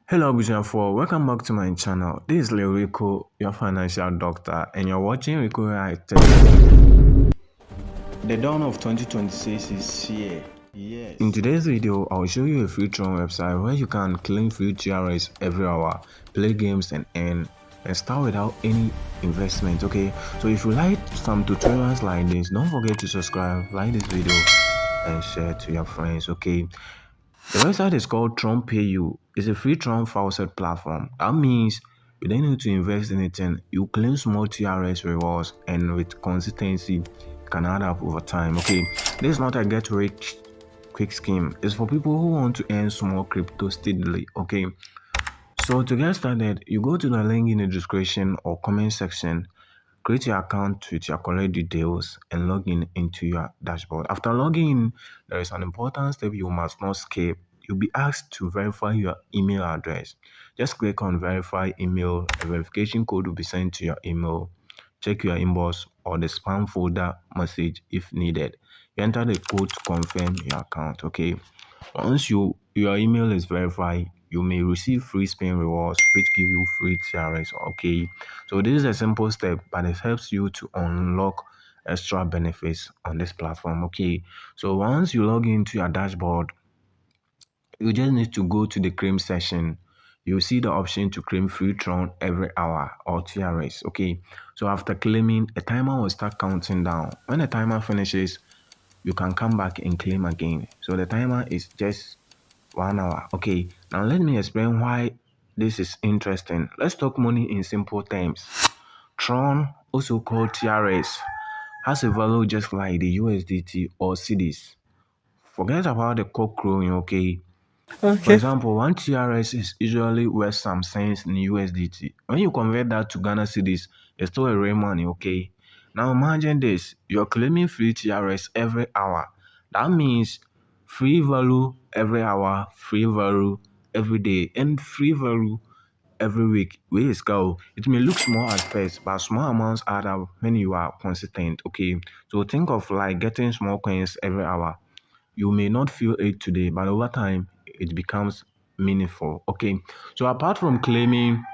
Hello, Bujanfo. Welcome back to my channel. This is Rico, your financial doctor, and you're watching Rico High Tech. The dawn of 2026 is here. Yes. In today's video, I'll show you a free TRON website where you can claim free TRX every hour, play games and earn, and start without any investment. Okay. So if you like some tutorials like this, don't forget to subscribe, like this video, and share to your friends. Okay. The website is called TRON PayU. It's a free TRON faucet platform. That means you don't need to invest in anything. You claim small TRX rewards, and with consistency, it can add up over time. Okay, this is not a get rich quick scheme. It's for people who want to earn small crypto steadily. Okay, so to get started, you go to the link in the description or comment section. Create your account with your correct details and log in into your dashboard. After logging in, there is an important step you must not skip. You'll be asked to verify your email address. Just click on verify email. A verification code will be sent to your email. Check your inbox or the spam folder message if needed. You enter the code to confirm your account. Okay. Once your email is verified, you may receive free spin rewards which give you free TRX. Okay, so this is a simple step, but it helps you to unlock extra benefits on this platform. Okay, so once you log into your dashboard, you just need to go to the claim section. You'll see the option to claim free TRON every hour or TRX. Okay, so after claiming, a timer will start counting down. When the timer finishes, you can come back and claim again. So the timer is just 1 hour. Okay, now let me explain why this is interesting. Let's talk money in simple terms. TRON, also called TRX, has a value just like the USDT or CDs. Forget about the cockroach, okay? For example, one TRX is usually worth some cents in USDT. When you convert that to Ghana cedis, it's still a real money, okay? Now imagine this, you're claiming free TRX every hour. That means free value every hour, free value every day, and free value every week. Where is go? It may look small at first, but small amounts add up when you are consistent, okay? So think of like getting small coins every hour. You may not feel it today, but over time it becomes meaningful. Okay, so apart from claiming,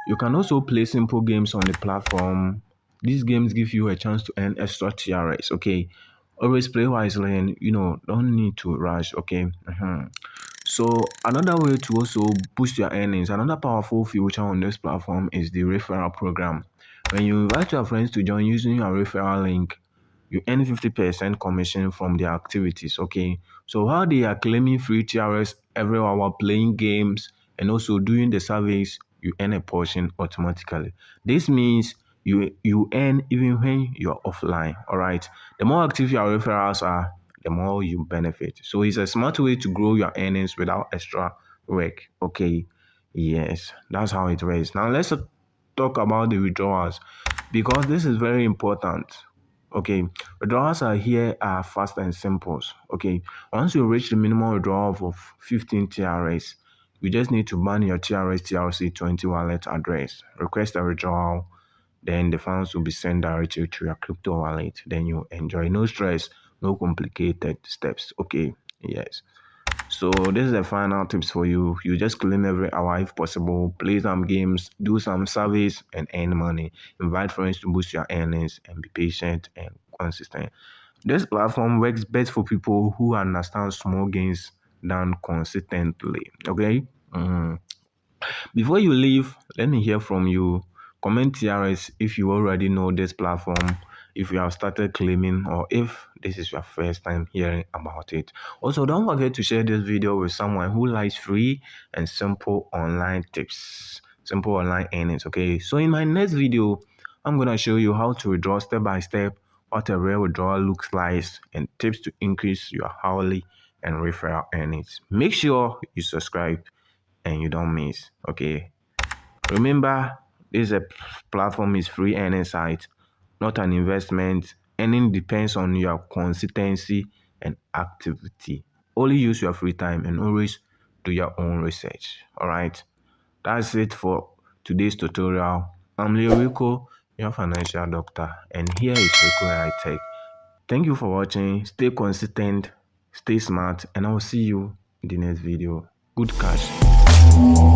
you can also play simple games on the platform. These games give you a chance to earn extra TRX. Okay, always play wisely and don't need to rush. Okay. So another way to also boost your earnings, another powerful feature on this platform is the referral program. When you invite your friends to join using your referral link, you earn 50% commission from their activities. Okay, so while they are claiming free TRS every hour playing games and also doing the service, you earn a portion automatically. This means you earn even when you're offline. All right, the more active your referrals are, the more you benefit. So it's a smart way to grow your earnings without extra work. Okay, yes, that's how it works. Now let's talk about the withdrawals, because this is very important. Okay, withdrawals are here are fast and simple. Okay, once you reach the minimum withdrawal of 15 TRS, you just need to ban your TRS TRC20 wallet address, request a withdrawal, then the funds will be sent directly to your crypto wallet. Then you enjoy. No stress, no complicated steps. Okay, yes. So this is the final tips for you. You just claim every hour if possible, play some games, do some service and earn money. Invite friends to boost your earnings and be patient and consistent. This platform works best for people who understand small gains done consistently. Okay? Before you leave, let me hear from you. Comment TRS if you already know this platform, if you have started claiming, or if this is your first time hearing about it. Also, don't forget to share this video with someone who likes free and simple online tips, simple online earnings. Okay, so in my next video, I'm gonna show you how to withdraw step by step, what a real withdrawal looks like, and tips to increase your hourly and referral earnings. Make sure you subscribe and you don't miss. Okay, remember, this platform is free earning site, not an investment. Earning depends on your consistency and activity. Only use your free time and always do your own research. All right, that's it for today's tutorial. I'm Rico, your financial doctor, and here is Rico High Tech. Thank you for watching. Stay consistent, stay smart, and I will see you in the next video. Good catch.